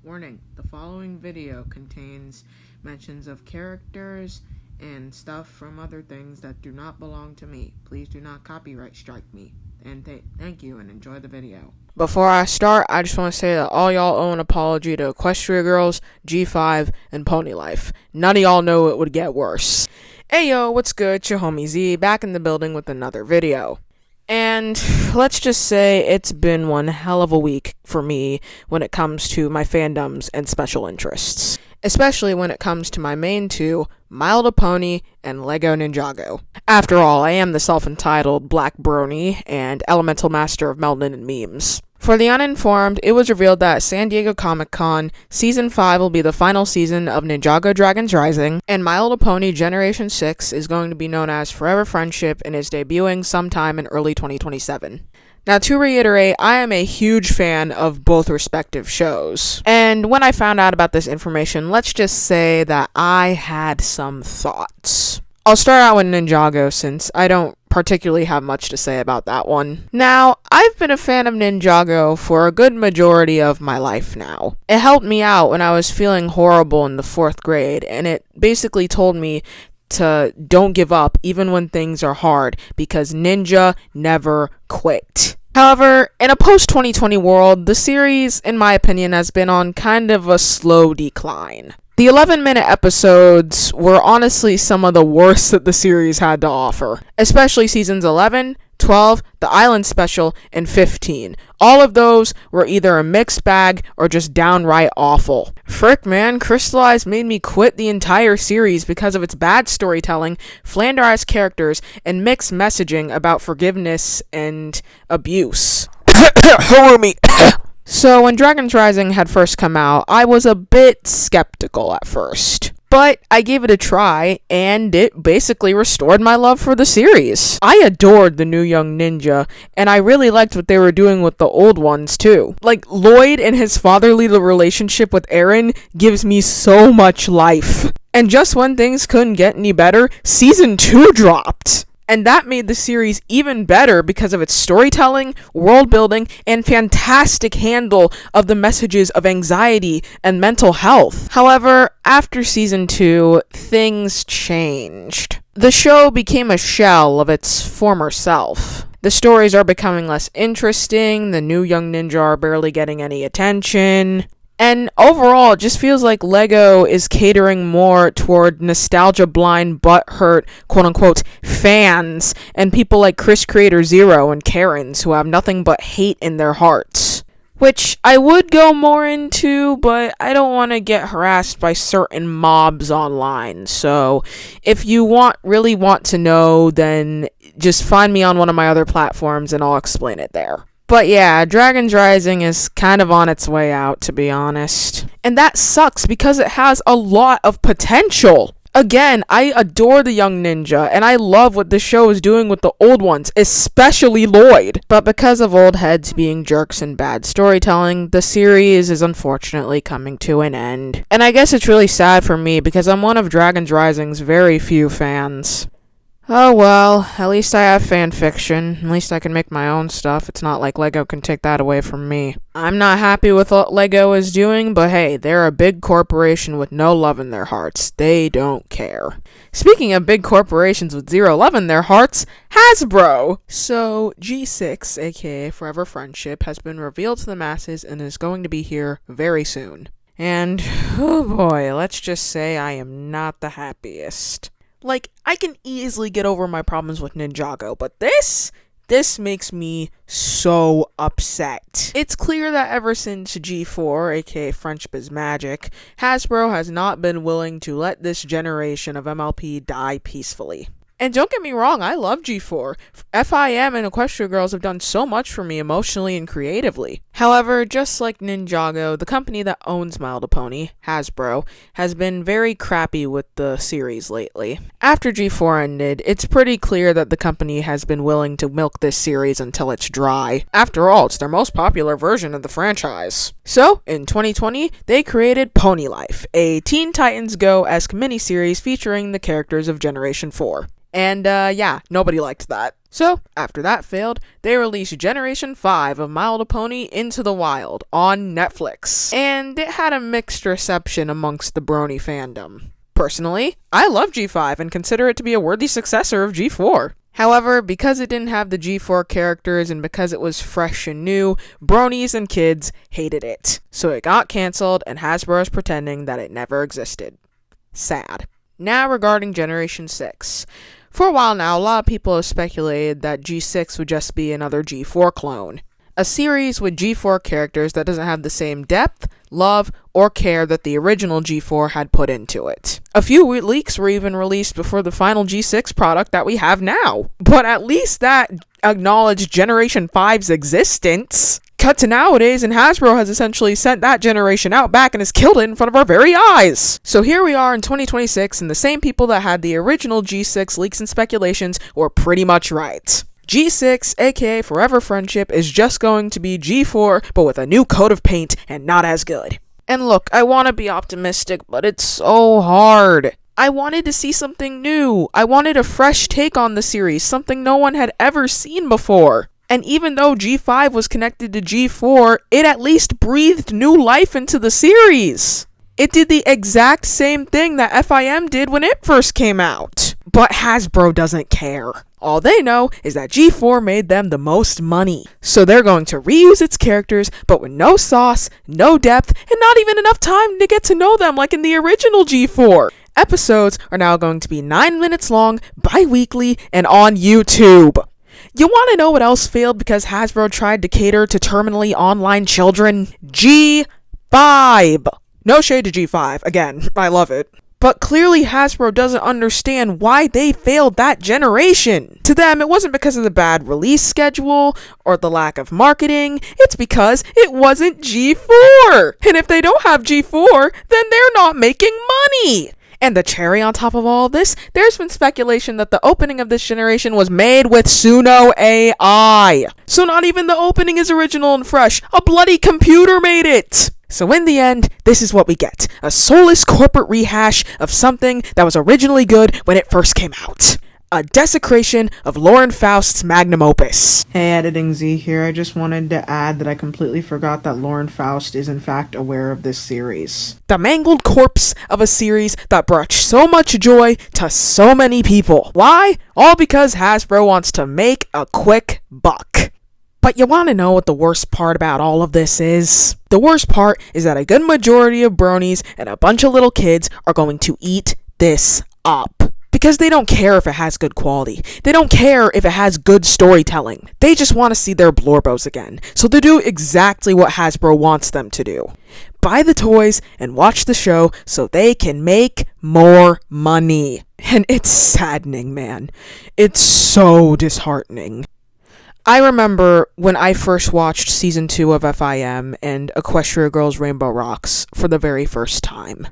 Warning, the following video contains mentions of characters and stuff from other things that do not belong to me. Please do not copyright strike me. And thank you and enjoy the video. Before I start, I just want to say that all y'all owe an apology to Equestria Girls, G5, and Pony Life. None of y'all know it would get worse. Hey yo, what's good? It's your homie Z, back in the building with another video. And let's just say it's been one hell of a week for me when it comes to my fandoms and special interests. Especially when it comes to my main two, My Little Pony and Lego Ninjago. After all, I am the self-entitled Black Brony and Elemental Master of Melanin and Memes. For the uninformed, it was revealed that San Diego Comic-Con Season 5 will be the final season of Ninjago Dragons Rising, and My Little Pony Generation 6 is going to be known as Forever Friendship and is debuting sometime in early 2027. Now, to reiterate, I am a huge fan of both respective shows. And when I found out about this information, let's just say that I had some thoughts. I'll start out with Ninjago since I don't particularly have much to say about that one. Now, I've been a fan of Ninjago for a good majority of my life now. It helped me out when I was feeling horrible in the 4th grade, and it basically told me to don't give up even when things are hard, because Ninja never quit. However, in a post-2020 world, the series, in my opinion, has been on kind of a slow decline. The 11-minute episodes were honestly some of the worst that the series had to offer, especially seasons 11, 12, the Island Special, and 15. All of those were either a mixed bag or just downright awful. Frick man, Crystallized made me quit the entire series because of its bad storytelling, flanderized characters, and mixed messaging about forgiveness and abuse. Harumi. So when Dragons Rising had first come out, I was a bit skeptical at first. But I gave it a try, and it basically restored my love for the series. I adored the new young ninja, and I really liked what they were doing with the old ones too. Like, Lloyd and his fatherly relationship with Aaron gives me so much life. And just when things couldn't get any better, Season 2 dropped. And that made the series even better because of its storytelling, world building, and fantastic handle of the messages of anxiety and mental health. However, after Season 2, things changed. The show became a shell of its former self. The stories are becoming less interesting, the new young ninja are barely getting any attention. And overall, it just feels like Lego is catering more toward nostalgia-blind, butthurt, quote-unquote, fans, and people like Chris Creator Zero and Karens who have nothing but hate in their hearts. Which I would go more into, but I don't want to get harassed by certain mobs online. So, if you really want to know, then just find me on one of my other platforms and I'll explain it there. But yeah, Dragons Rising is kind of on its way out, to be honest. And that sucks because it has a lot of potential. Again, I adore the young ninja, and I love what the show is doing with the old ones, especially Lloyd. But because of old heads being jerks and bad storytelling, the series is unfortunately coming to an end. And I guess it's really sad for me because I'm one of Dragons Rising's very few fans. Oh well, at least I have fan fiction. At least I can make my own stuff. It's not like Lego can take that away from me. I'm not happy with what Lego is doing, but hey, they're a big corporation with no love in their hearts. They don't care. Speaking of big corporations with zero love in their hearts, Hasbro! So, G6, aka Forever Friendship, has been revealed to the masses and is going to be here very soon. And, oh boy, let's just say I am not the happiest. Like, I can easily get over my problems with Ninjago, but this makes me so upset. It's clear that ever since G4, aka Friendship is Magic, Hasbro has not been willing to let this generation of MLP die peacefully. And don't get me wrong, I love G4. FIM and Equestria Girls have done so much for me emotionally and creatively. However, just like Ninjago, the company that owns My Little Pony, Hasbro, has been very crappy with the series lately. After G4 ended, it's pretty clear that the company has been willing to milk this series until it's dry. After all, it's their most popular version of the franchise. So, in 2020, they created Pony Life, a Teen Titans Go-esque miniseries featuring the characters of Generation 4. And, yeah, nobody liked that. So, after that failed, they released Generation 5 of My Little Pony Into the Wild on Netflix. And it had a mixed reception amongst the brony fandom. Personally, I love G5 and consider it to be a worthy successor of G4. However, because it didn't have the G4 characters and because it was fresh and new, bronies and kids hated it. So it got cancelled and Hasbro is pretending that it never existed. Sad. Now regarding Generation 6. For a while now, a lot of people have speculated that G6 would just be another G4 clone. A series with G4 characters that doesn't have the same depth, love, or care that the original G4 had put into it. A few leaks were even released before the final G6 product that we have now. But at least that acknowledged Generation 5's existence. Cut to nowadays, and Hasbro has essentially sent that generation out back and has killed it in front of our very eyes. So here we are in 2026, and the same people that had the original G6 leaks and speculations were pretty much right. G6, aka Forever Friendship, is just going to be G4, but with a new coat of paint and not as good. And look, I want to be optimistic, but it's so hard. I wanted to see something new. I wanted a fresh take on the series, something no one had ever seen before. And even though G5 was connected to G4, it at least breathed new life into the series. It did the exact same thing that FIM did when it first came out. But Hasbro doesn't care. All they know is that G4 made them the most money. So they're going to reuse its characters, but with no sauce, no depth, and not even enough time to get to know them like in the original G4. Episodes are now going to be 9 minutes long, bi-weekly, and on YouTube. You want to know what else failed because Hasbro tried to cater to terminally online children? G5! No shade to G5. Again, I love it. But clearly Hasbro doesn't understand why they failed that generation. To them, it wasn't because of the bad release schedule or the lack of marketing. It's because it wasn't G4. And if they don't have G4, then they're not making money. And the cherry on top of all of this, there's been speculation that the opening of this generation was made with Suno AI. So not even the opening is original and fresh. A bloody computer made it. So in the end, this is what we get. A soulless corporate rehash of something that was originally good when it first came out. A desecration of Lauren Faust's magnum opus. Hey, Editing Z here. I just wanted to add that I completely forgot that Lauren Faust is in fact aware of this series. The mangled corpse of a series that brought so much joy to so many people. Why? All because Hasbro wants to make a quick buck. But you want to know what the worst part about all of this is? The worst part is that a good majority of bronies and a bunch of little kids are going to eat this up. Because they don't care if it has good quality. They don't care if it has good storytelling. They just want to see their Blorbos again. So they do exactly what Hasbro wants them to do. Buy the toys and watch the show so they can make more money. And it's saddening, man. It's so disheartening. I remember when I first watched Season 2 of FIM and Equestria Girls Rainbow Rocks for the very first time.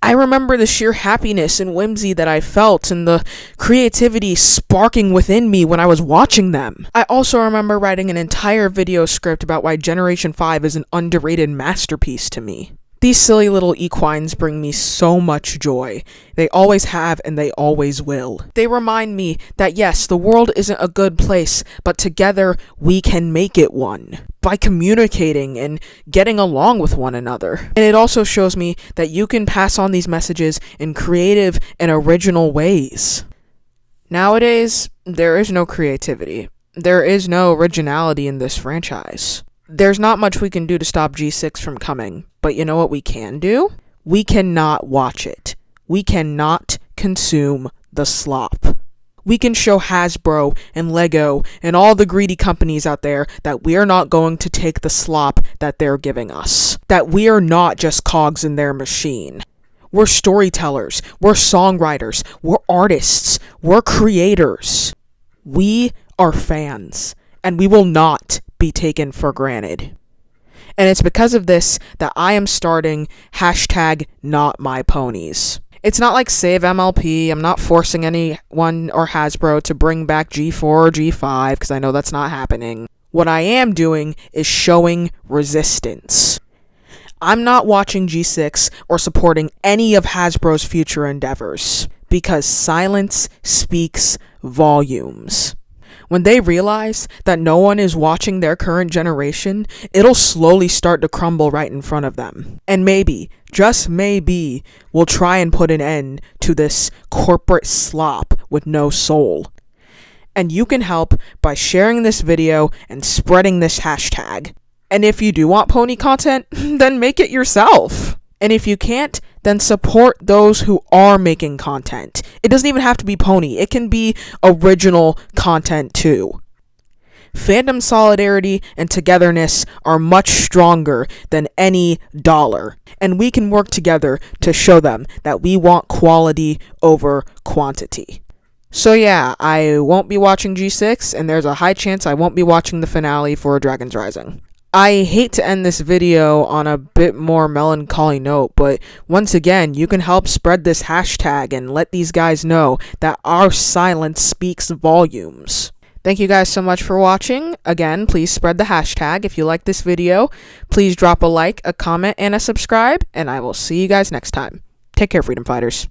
I remember the sheer happiness and whimsy that I felt and the creativity sparking within me when I was watching them. I also remember writing an entire video script about why Generation 5 is an underrated masterpiece to me. These silly little equines bring me so much joy. They always have and they always will. They remind me that yes, the world isn't a good place, but together we can make it one. By communicating and getting along with one another. And it also shows me that you can pass on these messages in creative and original ways. Nowadays, there is no creativity. There is no originality in this franchise. There's not much we can do to stop G6 from coming, but you know what we can do? We cannot watch it. We cannot consume the slop. We can show Hasbro and Lego and all the greedy companies out there that we are not going to take the slop that they're giving us. That we are not just cogs in their machine. We're storytellers. We're songwriters. We're artists. We're creators. We are fans, and we will not be taken for granted. And it's because of this that I am starting #NotMyPonies. It's not like Save MLP. I'm not forcing anyone or Hasbro to bring back G4 or G5 because I know that's not happening. What I am doing is showing resistance. I'm not watching G6 or supporting any of Hasbro's future endeavors, because silence speaks volumes. When they realize that no one is watching their current generation, it'll slowly start to crumble right in front of them. And maybe, just maybe, we'll try and put an end to this corporate slop with no soul. And you can help by sharing this video and spreading this hashtag. And if you do want pony content, then make it yourself. And if you can't, then support those who are making content. It doesn't even have to be pony. It can be original content too. Fandom solidarity and togetherness are much stronger than any dollar. And we can work together to show them that we want quality over quantity. So yeah, I won't be watching G6, and there's a high chance I won't be watching the finale for Dragon's Rising. I hate to end this video on a bit more melancholy note, but once again, you can help spread this hashtag and let these guys know that our silence speaks volumes. Thank you guys so much for watching. Again, please spread the hashtag. If you like this video, please drop a like, a comment, and a subscribe, and I will see you guys next time. Take care, freedom fighters.